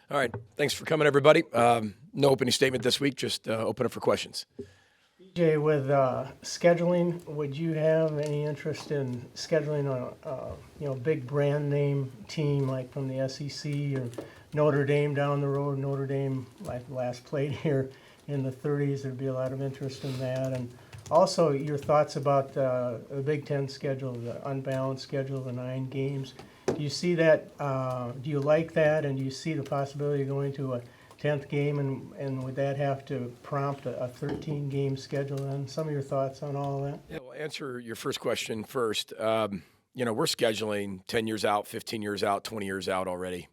All right. Thanks for coming, everybody. No opening statement this week. Just open up for questions. BJ, with scheduling, would you have any interest in scheduling a big brand name team like from the SEC or Notre Dame down the road? Notre Dame, like last played here in the 30s, there'd be a lot of interest in that. And also your thoughts about the Big Ten schedule, the unbalanced schedule, the 9 games. Do you see that? Do you like that? And do you see the possibility of going to a 10th game, and would that have to prompt a 13-game schedule then? Some of your thoughts on all of that? Yeah, well, answer your first question first. We're scheduling 10 years out, 15 years out, 20 years out already.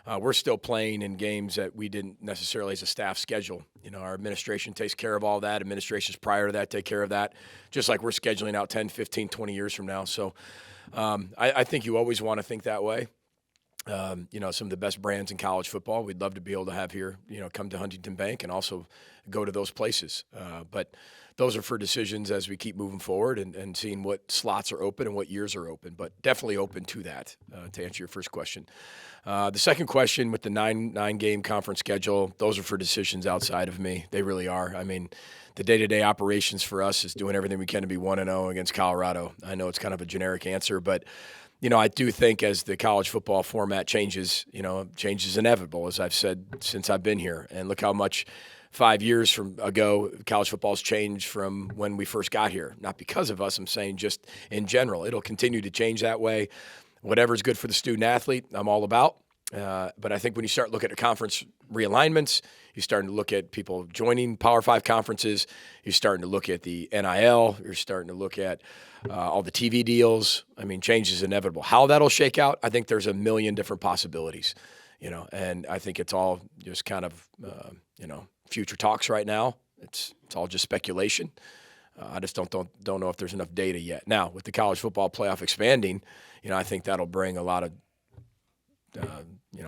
We're still playing in games that we didn't necessarily as a staff schedule. Our administration takes care of all that. Administrations prior to that take care of that, just like we're scheduling out 10, 15, 20 years from now. So I think you always want to think that way. Some of the best brands in college football we'd love to be able to have here, come to Huntington Bank and also go to those places. But those are for decisions as we keep moving forward and seeing what slots are open and what years are open, but definitely open to that, to answer your first question. The second question with the nine-game conference schedule, those are for decisions outside of me. They really are. I mean, the day-to-day operations for us is doing everything we can to be 1-0 against Colorado. I know it's kind of a generic answer, but I do think as the college football format changes, change is inevitable, as I've said since I've been here. And look how much 5 years ago college football's changed from when we first got here. Not because of us, I'm saying just in general. It'll continue to change that way. Whatever's good for the student athlete, I'm all about. But I think when you start looking at conference realignments, you're starting to look at people joining Power 5 conferences. You're starting to look at the NIL. You're starting to look at all the TV deals. I mean, change is inevitable. How that'll shake out, I think there's a million different possibilities, and I think it's all just kind of, future talks right now. It's all just speculation. I just don't know if there's enough data yet. Now, with the college football playoff expanding, I think that'll bring a lot of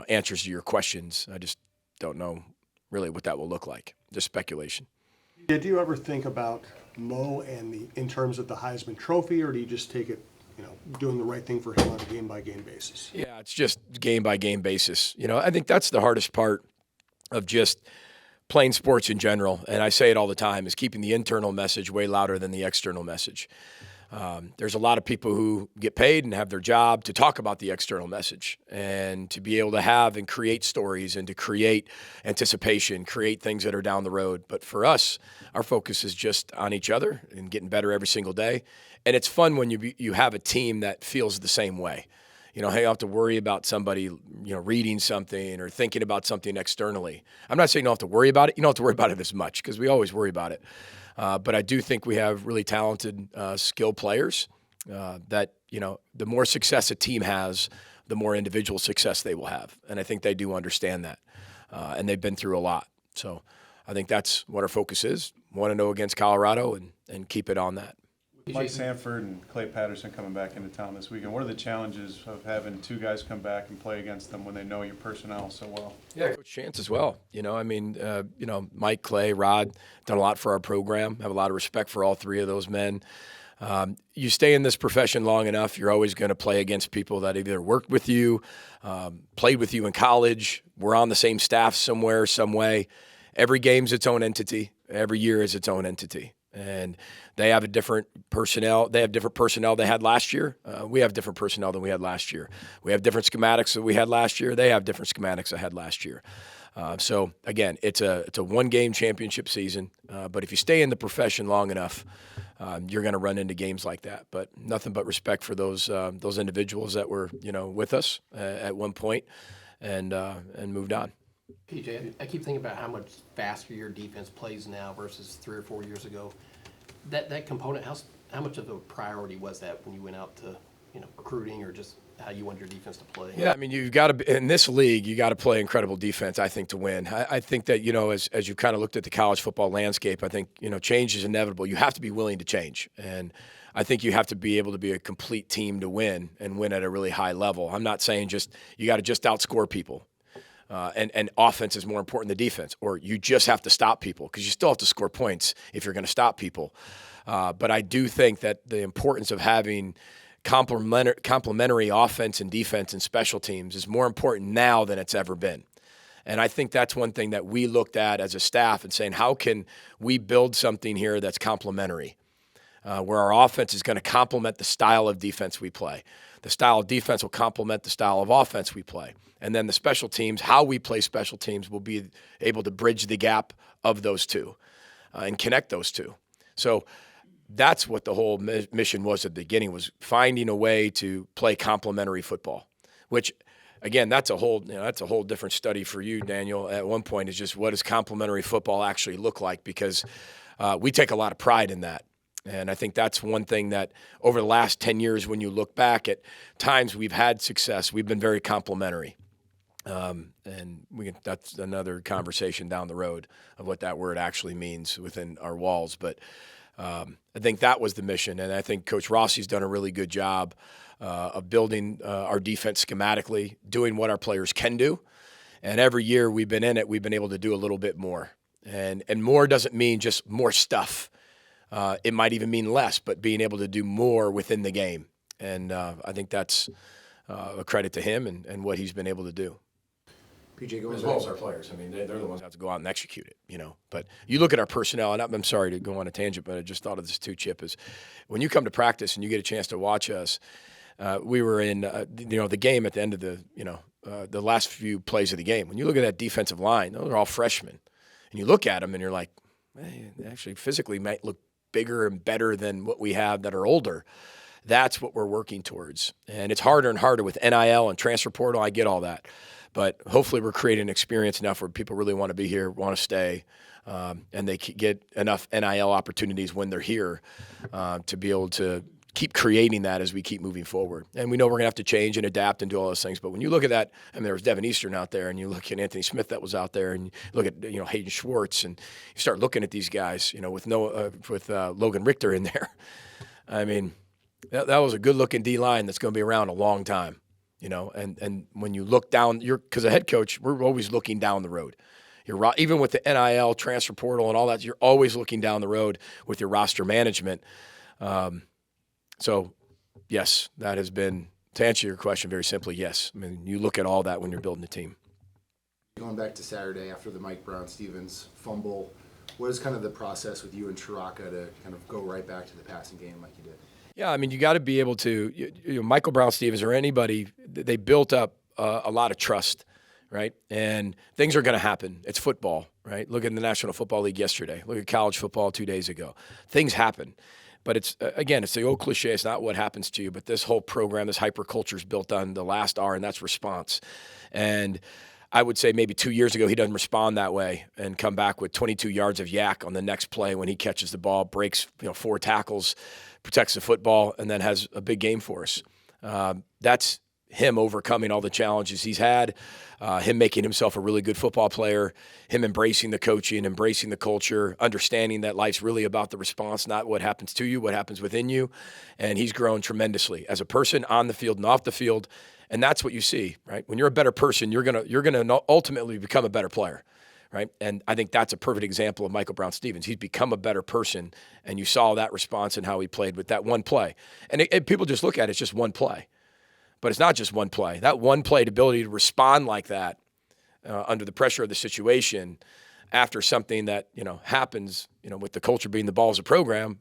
answers to your questions. I just don't know really what that will look like. Just speculation. Yeah, do you ever think about Mo and in terms of the Heisman Trophy, or do you just take it, doing the right thing for him on a game-by-game basis? Yeah, it's just game-by-game basis. I think that's the hardest part of just playing sports in general, and I say it all the time, is keeping the internal message way louder than the external message. There's a lot of people who get paid and have their job to talk about the external message and to be able to have and create stories and to create anticipation, create things that are down the road. But for us, our focus is just on each other and getting better every single day. And it's fun when you have a team that feels the same way. You don't have to worry about somebody, reading something or thinking about something externally. I'm not saying you don't have to worry about it. You don't have to worry about it as much because we always worry about it. But I do think we have really talented, skilled players that, the more success a team has, the more individual success they will have. And I think they do understand that. And they've been through a lot. So I think that's what our focus is. 1-0 against Colorado and keep it on that. Mike Sanford and Clay Patterson coming back into town this weekend. What are the challenges of having two guys come back and play against them when they know your personnel so well? Yeah, Coach Chance as well. Mike, Clay, Rod, done a lot for our program. Have a lot of respect for all three of those men. You stay in this profession long enough, you're always going to play against people that either worked with you, played with you in college, were on the same staff somewhere, some way. Every game's its own entity. Every year is its own entity. And they have a different personnel. They have different personnel they had last year. We have different personnel than we had last year. We have different schematics that we had last year. They have different schematics I had last year. So again, it's a one-game championship season. But if you stay in the profession long enough, you're going to run into games like that. But nothing but respect for those individuals that were with us at one point and moved on. PJ, I keep thinking about how much faster your defense plays now versus 3 or 4 years ago. That component, how much of a priority was that when you went out to recruiting or just how you want your defense to play? Yeah, I mean, you've got to in this league, you got to play incredible defense, I think, to win. I think that as you kind of looked at the college football landscape, I think change is inevitable. You have to be willing to change, and I think you have to be able to be a complete team to win and win at a really high level. I'm not saying you got to just outscore people. And offense is more important than defense, or you just have to stop people because you still have to score points if you're going to stop people. But I do think that the importance of having complementary offense and defense and special teams is more important now than it's ever been. And I think that's one thing that we looked at as a staff and saying, how can we build something here that's complementary, where our offense is going to complement the style of defense we play. The style of defense will complement the style of offense we play. And then the special teams, how we play special teams, will be able to bridge the gap of those two and connect those two. So that's what the whole mission was at the beginning, was finding a way to play complementary football, which, again, that's a whole different study for you, Daniel. At one point, is just what does complementary football actually look like? Because we take a lot of pride in that. And I think that's one thing that over the last 10 years, when you look back at times we've had success, we've been very complementary. And that's another conversation down the road of what that word actually means within our walls. But I think that was the mission. And I think Coach Rossi's done a really good job of building our defense schematically, doing what our players can do. And every year we've been in it, we've been able to do a little bit more. And more doesn't mean just more stuff. It might even mean less, but being able to do more within the game. And I think that's a credit to him and what he's been able to do. PJ, going As well as our players. I mean, they're the ones that have to go out and execute it, you know. But you look at our personnel, and I'm sorry to go on a tangent, but I just thought of this too, Chip, is when you come to practice and you get a chance to watch us, we were in, the game at the end of the last few plays of the game. When you look at that defensive line, those are all freshmen. And you look at them and you're like, hey, they actually physically might look bigger and better than what we have that are older. That's what we're working towards. And it's harder and harder with NIL and transfer portal. I get all that. But hopefully we're creating an experience enough where people really want to be here, want to stay, and they get enough NIL opportunities when they're here to be able to keep creating that as we keep moving forward. And we know we're going to have to change and adapt and do all those things. But when you look at that, I mean, there was Devin Eastern out there, and you look at Anthony Smith that was out there, and you look at Hayden Schwartz, and you start looking at these guys, with Logan Richter in there. I mean, that was a good-looking D-line that's going to be around a long time. And when you look down, because a head coach, we're always looking down the road. Even with the NIL, transfer portal, and all that, you're always looking down the road with your roster management. So, yes, that has been, to answer your question very simply, yes. I mean, you look at all that when you're building a team. Going back to Saturday after the Mike Brown-Stevens fumble, what is kind of the process with you and Chiraka to kind of go right back to the passing game like you did? Yeah, I mean, you got to be able to, Michael Brown-Stevens or anybody, they built up a lot of trust, right? And things are going to happen. It's football, right? Look at the National Football League yesterday. Look at college football 2 days ago. Things happen. But it's the old cliche. It's not what happens to you, but this whole program, this hyperculture is built on the last R, and that's response. And I would say maybe 2 years ago he doesn't respond that way and come back with 22 yards of yak on the next play when he catches the ball, breaks 4 tackles, protects the football, and then has a big game for us. That's him overcoming all the challenges he's had, him making himself a really good football player, him embracing the coaching, embracing the culture, understanding that life's really about the response, not what happens to you, what happens within you. And he's grown tremendously as a person on the field and off the field. And that's what you see, right? When you're a better person, you're gonna ultimately become a better player, right? And I think that's a perfect example of Michael Brown-Stevens. He's become a better person, and you saw that response in how he played with that one play. And people just look at it, it's just one play. But it's not just one play. That one play, the ability to respond like that under the pressure of the situation after something that, happens, with the culture being the ball as a program,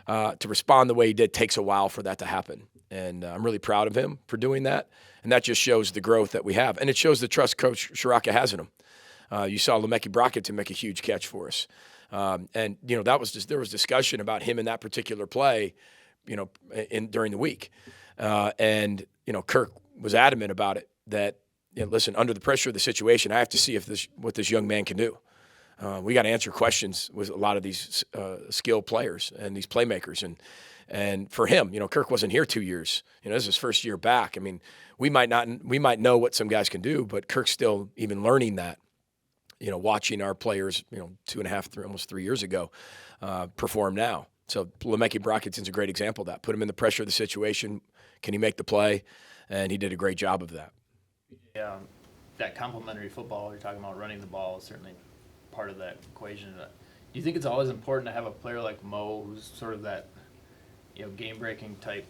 to respond the way he did takes a while for that to happen. And I'm really proud of him for doing that. And that just shows the growth that we have. And it shows the trust Coach Chiraka has in him. You saw Lemeki Brockington make a huge catch for us. And there was discussion about him in that particular play, during the week. And Kirk was adamant about it that, listen, under the pressure of the situation, I have to see what this young man can do. We got to answer questions with a lot of these skilled players and these playmakers. And for him, Kirk wasn't here 2 years. This is his first year back. I mean, we might know what some guys can do, but Kirk's still even learning that. Watching our players, 2.5, almost 3 years ago, perform now. So Lemeki Brockington's a great example of that. Put him in the pressure of the situation. Can he make the play? And he did a great job of that. Yeah, that complementary football you're talking about, running the ball, is certainly part of that equation. Do you think it's always important to have a player like Mo, who's sort of that, game-breaking type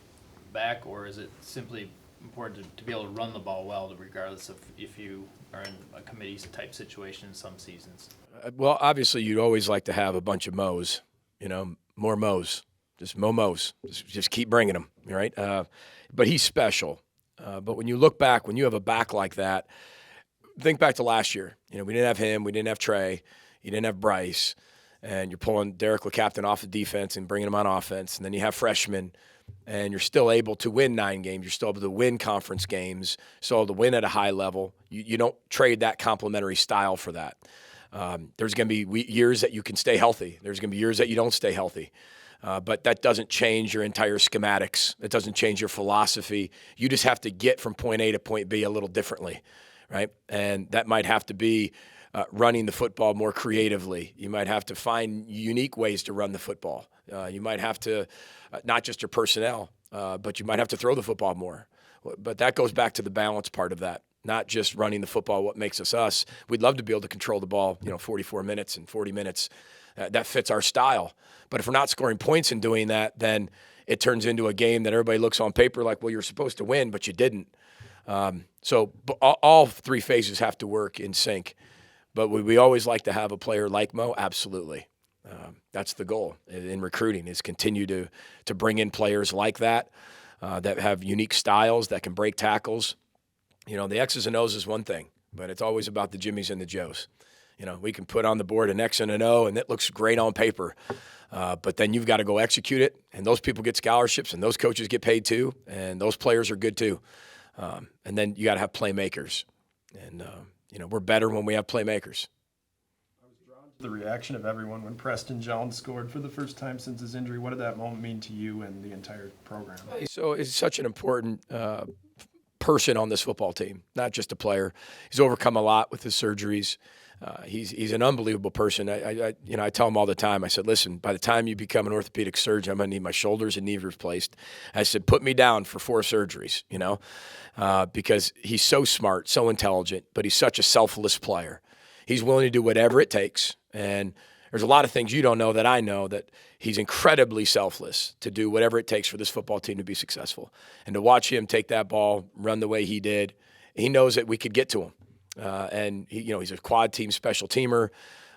back, or is it simply important to be able to run the ball well, regardless of if you are in a committee type situation in some seasons. Well, obviously, you'd always like to have a bunch of Mo's, more Mo's, just Mo's. Just keep bringing them, right? But he's special. But when you look back, when you have a back like that, think back to last year. We didn't have him, we didn't have Trey, you didn't have Bryce, and you're pulling Derek LeCaptain off of defense and bringing him on offense, and then you have freshmen, and you're still able to win 9 games. You're still able to win conference games, still able to win at a high level. You don't trade that complementary style for that. There's going to be years that you can stay healthy. There's going to be years that you don't stay healthy. But that doesn't change your entire schematics. It doesn't change your philosophy. You just have to get from point A to point B a little differently, right? And that might have to be running the football more creatively. You might have to find unique ways to run the football. You might have to, not just your personnel, but you might have to throw the football more. But that goes back to the balance part of that, not just running the football, what makes us us. We'd love to be able to control the ball, 44 minutes and 40 minutes. That fits our style. But if we're not scoring points in doing that, then it turns into a game that everybody looks on paper like, well, you're supposed to win, but you didn't. So all 3 phases have to work in sync. But would we always like to have a player like Mo? Absolutely. That's the goal in recruiting, is continue to bring in players like that that have unique styles, that can break tackles. The X's and O's is one thing, but it's always about the Jimmies and the Joes. We can put on the board an X and an O, and it looks great on paper. But then you've got to go execute it, and those people get scholarships, and those coaches get paid too, and those players are good too. And then you got to have playmakers. And, we're better when we have playmakers. The reaction of everyone when Preston Jones scored for the first time since his injury. What did that moment mean to you and the entire program? So it's such an important person on this football team, not just a player. He's overcome a lot with his surgeries. He's an unbelievable person. I tell him all the time, I said, listen, by the time you become an orthopedic surgeon, I'm going to need my shoulders and knees replaced. I said, put me down for 4 surgeries, because he's so smart, so intelligent, but he's such a selfless player. He's willing to do whatever it takes. And there's a lot of things you don't know that I know, that he's incredibly selfless to do whatever it takes for this football team to be successful. And to watch him take that ball, run the way he did, he knows that we could get to him. And he's a quad team special teamer.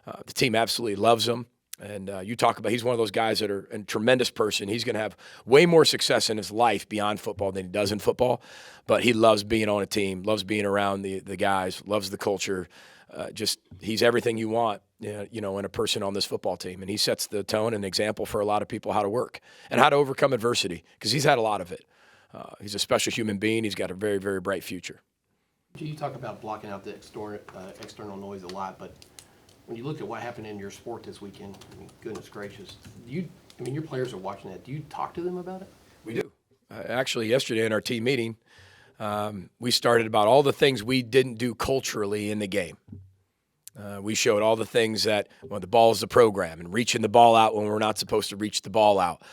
The team absolutely loves him. And you talk about, he's one of those guys that are a tremendous person. He's going to have way more success in his life beyond football than he does in football. But he loves being on a team, loves being around the guys, loves the culture. He's everything you want, in a person on this football team. And he sets the tone and example for a lot of people how to work and how to overcome adversity, because he's had a lot of it. He's a special human being. He's got a very, very bright future. You talk about blocking out the external noise a lot, but when you look at what happened in your sport this weekend, goodness gracious, your players are watching that. Do you talk to them about it? We do. Actually, yesterday in our team meeting, we started about all the things we didn't do culturally in the game. We showed all the things that, the ball is the program, and reaching the ball out when we're not supposed to reach the ball out.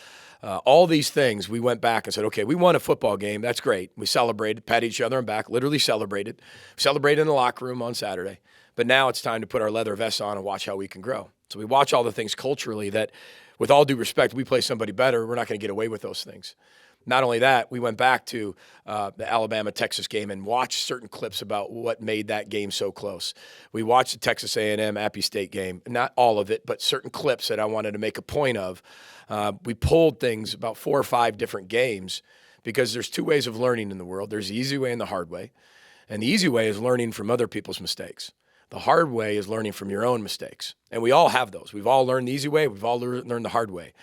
All these things, we went back and said, okay, we won a football game. That's great. We celebrated, pat each other on the back, literally celebrated. Celebrated in the locker room on Saturday. But now it's time to put our leather vests on and watch how we can grow. So we watch all the things culturally that, with all due respect, we play somebody better, we're not going to get away with those things. Not only that, we went back to the Alabama-Texas game and watched certain clips about what made that game so close. We watched the Texas A&M Appy State game, not all of it, but certain clips that I wanted to make a point of. We pulled things about 4 or 5 different games, because there's 2 ways of learning in the world. There's the easy way and the hard way. And the easy way is learning from other people's mistakes. The hard way is learning from your own mistakes. And we all have those. We've all learned the easy way. We've all learned the hard way.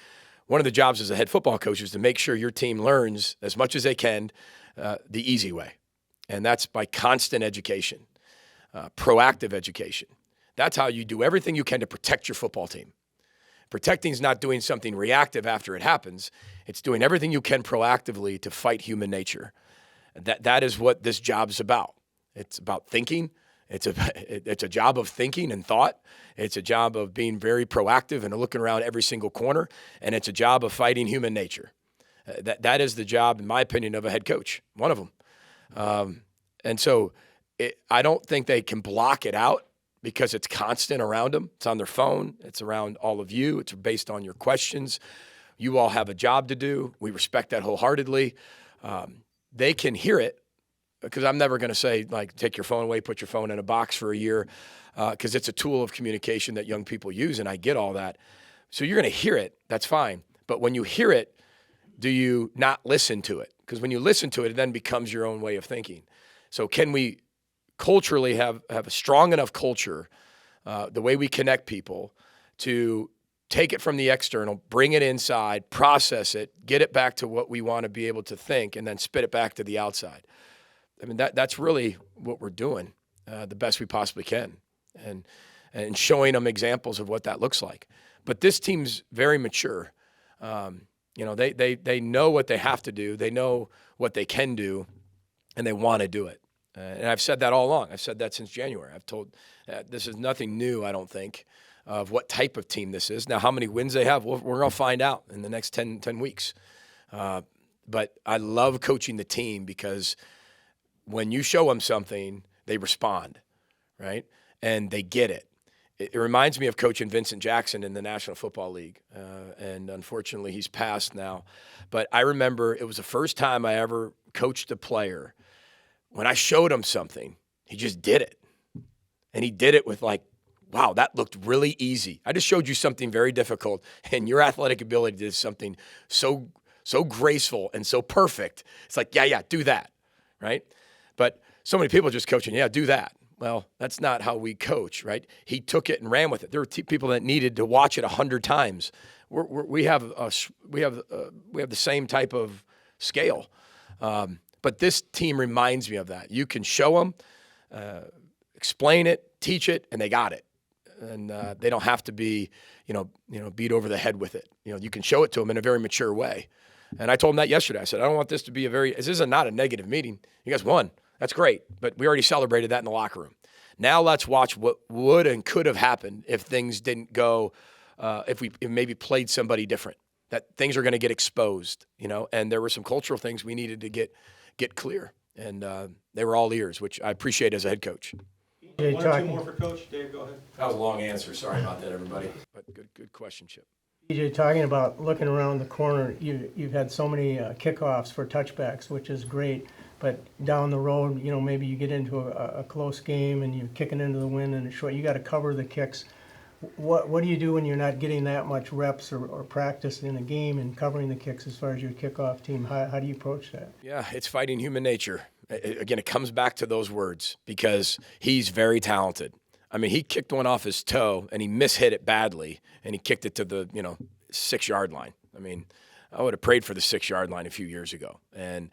One of the jobs as a head football coach is to make sure your team learns as much as they can the easy way. And that's by constant education, proactive education. That's how you do everything you can to protect your football team. Protecting is not doing something reactive after it happens. It's doing everything you can proactively to fight human nature. That is what this job is about. It's about thinking. It's a job of thinking and thought. It's a job of being very proactive and looking around every single corner. And it's a job of fighting human nature. That is the job, in my opinion, of a head coach, one of them. And so I don't think they can block it out, because it's constant around them. It's on their phone. It's around all of you. It's based on your questions. You all have a job to do. We respect that wholeheartedly. they can hear it, because I'm never going to say, like, take your phone away, put your phone in a box for a year, because it's a tool of communication that young people use, and I get all that. So you're going to hear it. That's fine. But when you hear it, do you not listen to it? Because when you listen to it, it then becomes your own way of thinking. So can we culturally have a strong enough culture, the way we connect people, to take it from the external, bring it inside, process it, get it back to what we want to be able to think, and then spit it back to the outside? I mean, that's really what we're doing the best we possibly can, and showing them examples of what that looks like. But this team's very mature. They know what they have to do. They know what they can do, and they want to do it. And I've said that all along. I've said that since January. I've told this is nothing new, I don't think, of what type of team this is. Now, how many wins they have, we're going to find out in the next 10 weeks. But I love coaching the team because when you show them something, they respond, right? And they get it. It reminds me of coaching Vincent Jackson in the National Football League. And unfortunately, he's passed now. But I remember it was the first time I ever coached a player. When I showed him something, he just did it. And he did it with like, wow, that looked really easy. I just showed you something very difficult, and your athletic ability did something so graceful and so perfect. It's like, yeah, do that, right? But so many people just coaching, yeah, do that. Well, that's not how we coach, right? He took it and ran with it. There were people that needed to watch it 100 times. We have the same type of scale. But this team reminds me of that. You can show them, explain it, teach it, and they got it. And they don't have to be, beat over the head with it. You can show it to them in a very mature way. And I told them that yesterday. I said, I don't want this to be this is not a negative meeting. You guys won. That's great. But we already celebrated that in the locker room. Now let's watch what would and could have happened if things didn't go, if we maybe played somebody different. That things are going to get exposed, and there were some cultural things we needed to get clear. And they were all ears, which I appreciate as a head coach. One or two more for Coach. Dave, go ahead. That was a long answer. Sorry about that, everybody. But good question, Chip. PJ, talking about looking around the corner, you've had so many kickoffs for touchbacks, which is great. But down the road, maybe you get into a close game and you're kicking into the wind and it's short. You got to cover the kicks. What do you do when you're not getting that much reps or practice in a game and covering the kicks as far as your kickoff team? How do you approach that? Yeah, it's fighting human nature. Again, it comes back to those words because he's very talented. I mean, he kicked one off his toe and he mishit it badly and he kicked it to the 6-yard line. I mean, I would have prayed for the 6-yard line a few years ago. And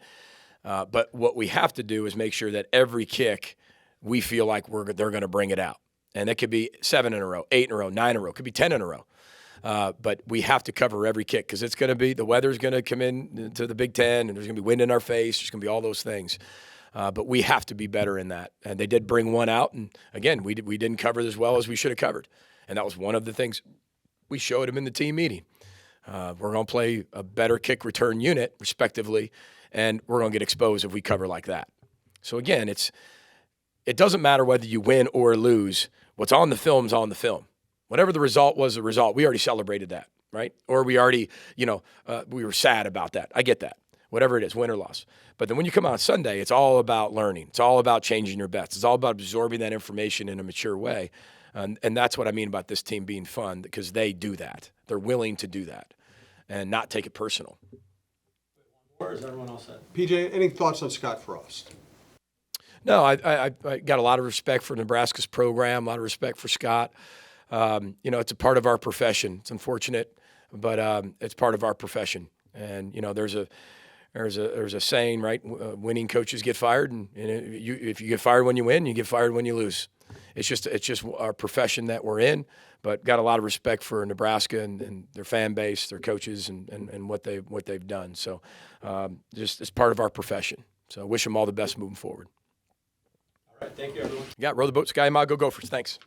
but what we have to do is make sure that every kick we feel like they're going to bring it out. And it could be 7 in a row, 8 in a row, 9 in a row. It could be 10 in a row. But we have to cover every kick because it's going to be the weather's going to come in to the Big Ten, and there's going to be wind in our face. There's going to be all those things. But we have to be better in that. And they did bring one out, and again, we didn't cover it as well as we should have covered. And that was one of the things we showed them in the team meeting. We're going to play a better kick return unit, respectively, and we're going to get exposed if we cover like that. So again, it doesn't matter whether you win or lose. What's on the film is on the film. Whatever the result was, the result. We already celebrated that, right? Or we already, we were sad about that. I get that. Whatever it is, win or loss. But then when you come on Sunday, it's all about learning. It's all about changing your bets. It's all about absorbing that information in a mature way. And that's what I mean about this team being fun, because they do that. They're willing to do that and not take it personal. Where is everyone else at? PJ, any thoughts on Scott Frost? No, I got a lot of respect for Nebraska's program, a lot of respect for Scott. It's a part of our profession. It's unfortunate, but it's part of our profession. And there's a saying, right? Winning coaches get fired, and if you get fired when you win, you get fired when you lose. It's just our profession that we're in. But got a lot of respect for Nebraska and their fan base, their coaches, and what they've done. So just it's part of our profession. So I wish them all the best moving forward. All right, thank you, everyone. Yeah, row the boat, Sky Ma, go Gophers. Thanks.